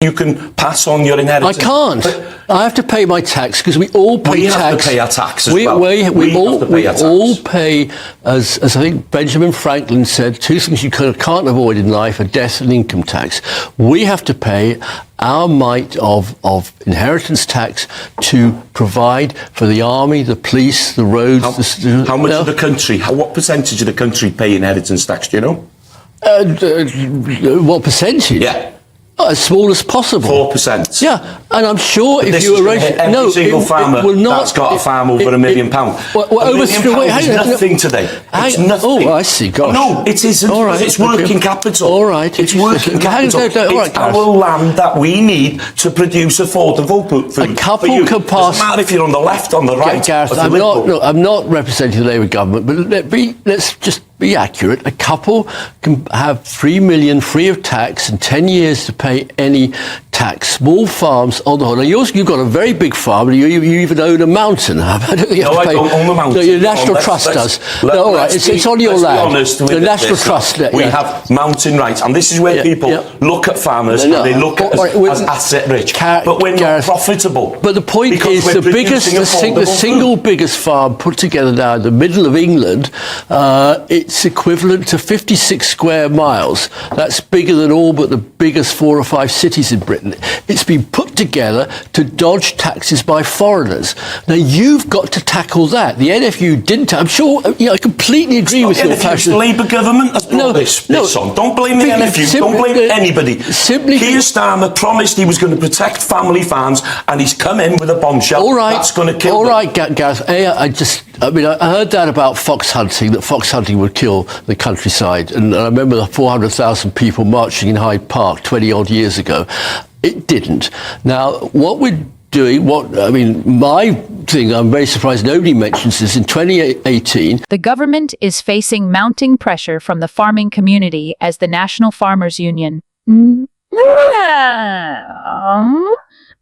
You can pass on your inheritance. I can't. I have to pay my tax because we all pay tax. We have to pay our tax as well. We all pay, as I think Benjamin Franklin said, two things you can't avoid in life are death and income tax. We have to pay our mite of inheritance tax to provide for the army, the police, the roads. How much of the country, what percentage of the country pay inheritance tax, do you know? What percentage? Yeah. As small as possible. 4%. Yeah, and I'm sure but if you arrange every single farmer that's got a farm over £1 million. It's nothing today. It's nothing. Oh, I see. Gosh. No, it isn't. All right, it's working capital. All right, it's working capital. It's our land that we need to produce affordable food. A couple can pass. Doesn't matter if you're on the left, on the right. Gareth, I'm not representing the Labour government, but let's just be accurate. A couple can have $3 million free of tax and 10 years to pay any tax. Small farms on the whole. Now you've got a very big farm, and you even own a mountain. I don't own a mountain. No, your National Trust does. All right, it's on your land. The National Trust. We have mountain rights, and this is where people look at farmers and they look at us as asset rich. But we're not profitable. But the point is, the single biggest farm put together now in the middle of England, it's equivalent to 56 square miles. That's bigger than all but the biggest 4 or 5 cities in Britain. It's been put together to dodge taxes by foreigners. Now, you've got to tackle that. The NFU didn't. I'm sure, I completely agree with your passion. The Labour government has brought this on. Don't blame the NFU. Don't blame anybody. Keir Starmer promised he was going to protect family farms, and he's come in with a bombshell. All right. That's going to kill them. All right, Gareth. I heard that about fox hunting, that fox hunting would kill the countryside. And I remember the 400,000 people marching in Hyde Park 20-odd years ago. It didn't. Now, what we're doing, my thing, I'm very surprised nobody mentions this, in 2018. The government is facing mounting pressure from the farming community as the National Farmers Union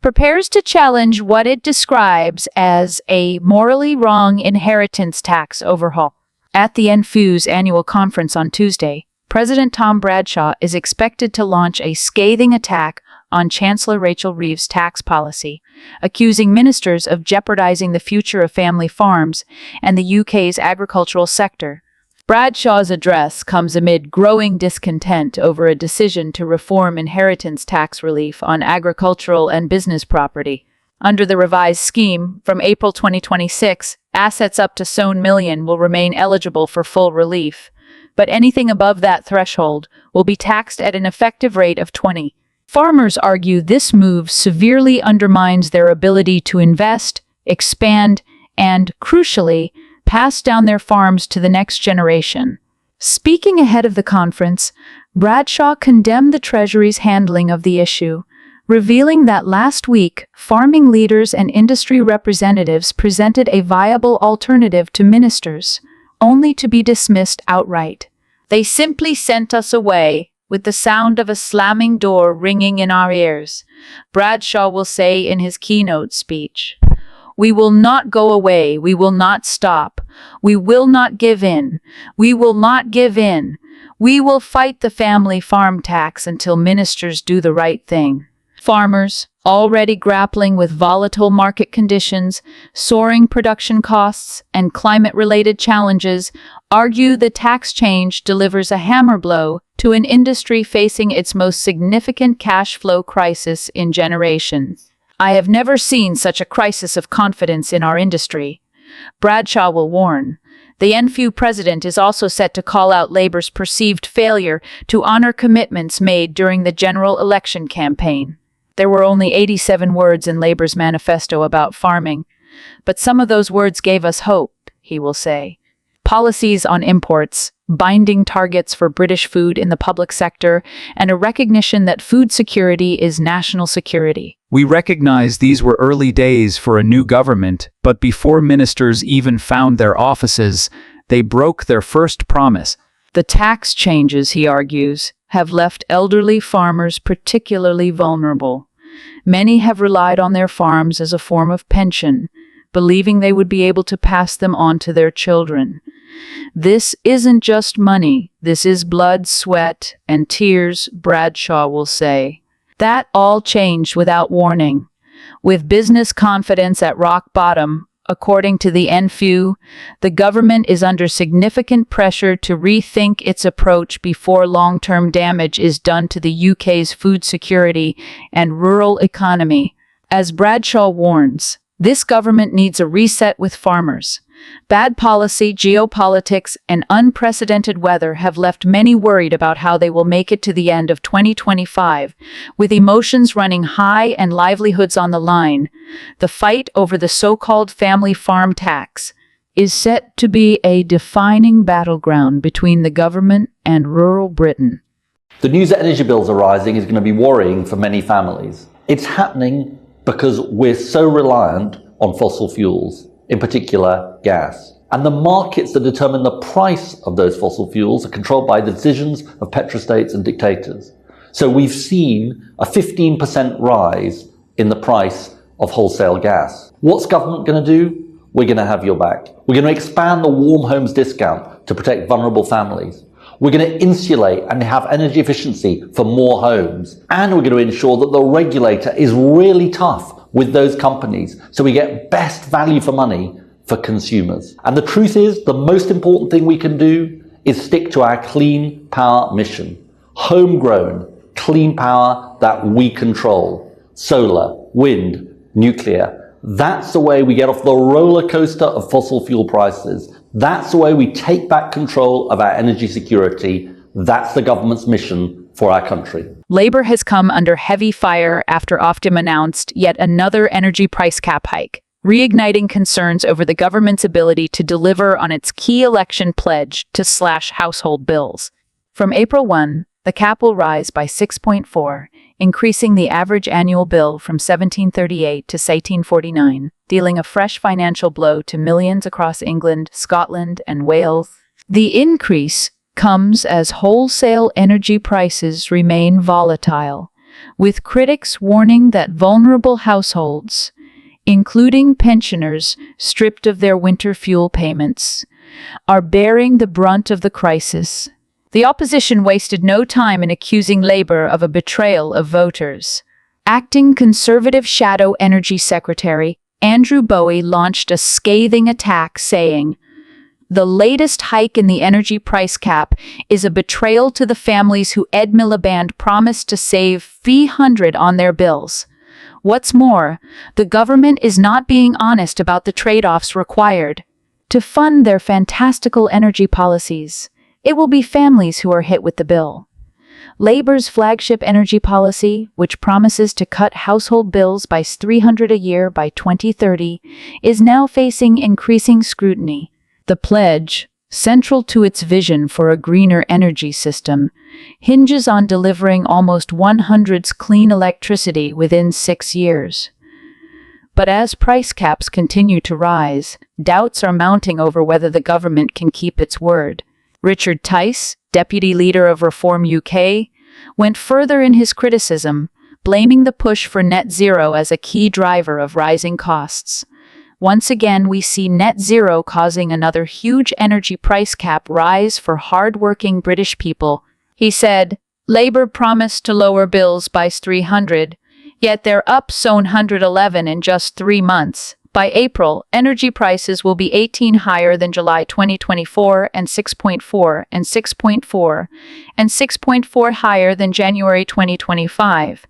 prepares to challenge what it describes as a morally wrong inheritance tax overhaul. At the NFU's annual conference on Tuesday, President Tom Bradshaw is expected to launch a scathing attack on Chancellor Rachel Reeves' tax policy, accusing ministers of jeopardizing the future of family farms and the UK's agricultural sector. Bradshaw's address comes amid growing discontent over a decision to reform inheritance tax relief on agricultural and business property. Under the revised scheme, from April 2026, assets up to £1 million will remain eligible for full relief, but anything above that threshold will be taxed at an effective rate of 20%. Farmers argue this move severely undermines their ability to invest, expand, and, crucially, pass down their farms to the next generation. Speaking ahead of the conference, Bradshaw condemned the Treasury's handling of the issue, revealing that last week, farming leaders and industry representatives presented a viable alternative to ministers, only to be dismissed outright. They simply sent us away, with the sound of a slamming door ringing in our ears, Bradshaw will say in his keynote speech. We will not go away. We will not stop. We will not give in. We will not give in. We will fight the family farm tax until ministers do the right thing. Farmers, already grappling with volatile market conditions, soaring production costs, and climate-related challenges, argue the tax change delivers a hammer blow to an industry facing its most significant cash flow crisis in generations. I have never seen such a crisis of confidence in our industry, Bradshaw will warn. The NFU president is also set to call out Labour's perceived failure to honor commitments made during the general election campaign. There were only 87 words in Labour's manifesto about farming, but some of those words gave us hope, he will say. Policies on imports, binding targets for British food in the public sector, and a recognition that food security is national security. We recognize these were early days for a new government, but before ministers even found their offices, they broke their first promise. The tax changes, he argues, have left elderly farmers particularly vulnerable. Many have relied on their farms as a form of pension, believing they would be able to pass them on to their children. This isn't just money, this is blood, sweat, and tears, Bradshaw will say. That all changed without warning. With business confidence at rock bottom, according to the NFU, the government is under significant pressure to rethink its approach before long-term damage is done to the UK's food security and rural economy. As Bradshaw warns, this government needs a reset with farmers. Bad policy, geopolitics, and unprecedented weather have left many worried about how they will make it to the end of 2025. With emotions running high and livelihoods on the line, the fight over the so-called family farm tax is set to be a defining battleground between the government and rural Britain. The news that energy bills are rising is going to be worrying for many families. It's happening because we're so reliant on fossil fuels, in particular gas. And the markets that determine the price of those fossil fuels are controlled by the decisions of petrostates and dictators. So we've seen a 15% rise in the price of wholesale gas. What's government going to do? We're going to have your back. We're going to expand the warm homes discount to protect vulnerable families. We're going to insulate and have energy efficiency for more homes. And we're going to ensure that the regulator is really tough with those companies so we get best value for money for consumers. And the truth is, the most important thing we can do is stick to our clean power mission. Homegrown, clean power that we control. Solar, wind, nuclear. That's the way we get off the roller coaster of fossil fuel prices. That's the way we take back control of our energy security. That's the government's mission for our country. Labour has come under heavy fire after Ofgem announced yet another energy price cap hike, reigniting concerns over the government's ability to deliver on its key election pledge to slash household bills. From April 1, the cap will rise by 6.4, increasing the average annual bill from £17.38 to £18.49, dealing a fresh financial blow to millions across England, Scotland, and Wales. The increase comes as wholesale energy prices remain volatile, with critics warning that vulnerable households, including pensioners stripped of their winter fuel payments, are bearing the brunt of the crisis. The opposition wasted no time in accusing Labour of a betrayal of voters. Acting Conservative Shadow Energy Secretary Andrew Bowie launched a scathing attack, saying, "The latest hike in the energy price cap is a betrayal to the families who Ed Miliband promised to save £300 on their bills. What's more, the government is not being honest about the trade-offs required to fund their fantastical energy policies. It will be families who are hit with the bill." Labour's flagship energy policy, which promises to cut household bills by £300 a year by 2030, is now facing increasing scrutiny. The pledge, central to its vision for a greener energy system, hinges on delivering almost 100's clean electricity within 6 years. But as price caps continue to rise, doubts are mounting over whether the government can keep its word. Richard Tice, deputy leader of Reform UK, went further in his criticism, blaming the push for net zero as a key driver of rising costs. Once again, we see net zero causing another huge energy price cap rise for hard-working British people. He said, "Labour promised to lower bills by £300, yet they're up so £111 in just 3 months. By April, energy prices will be 18 higher than July 2024 and 6.4 and 6.4 and 6.4 higher than January 2025.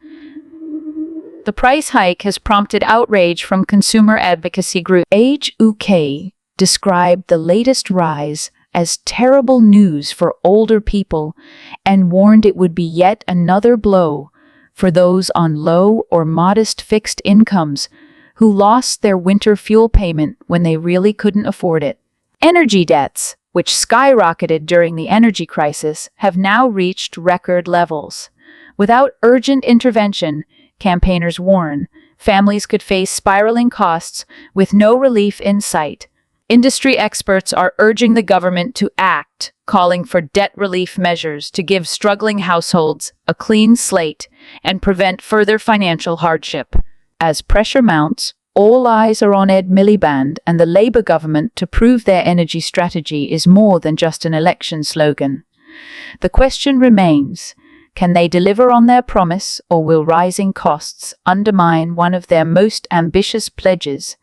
The price hike has prompted outrage from consumer advocacy group Age UK described the latest rise as terrible news for older people and warned it would be yet another blow for those on low or modest fixed incomes who lost their winter fuel payment when they really couldn't afford it. Energy debts, which skyrocketed during the energy crisis, have now reached record levels. Without urgent intervention, campaigners warn, families could face spiraling costs with no relief in sight. Industry experts are urging the government to act, calling for debt relief measures to give struggling households a clean slate and prevent further financial hardship. As pressure mounts, all eyes are on Ed Miliband and the Labour government to prove their energy strategy is more than just an election slogan. The question remains, Can they deliver on their promise, or will rising costs undermine one of their most ambitious pledges?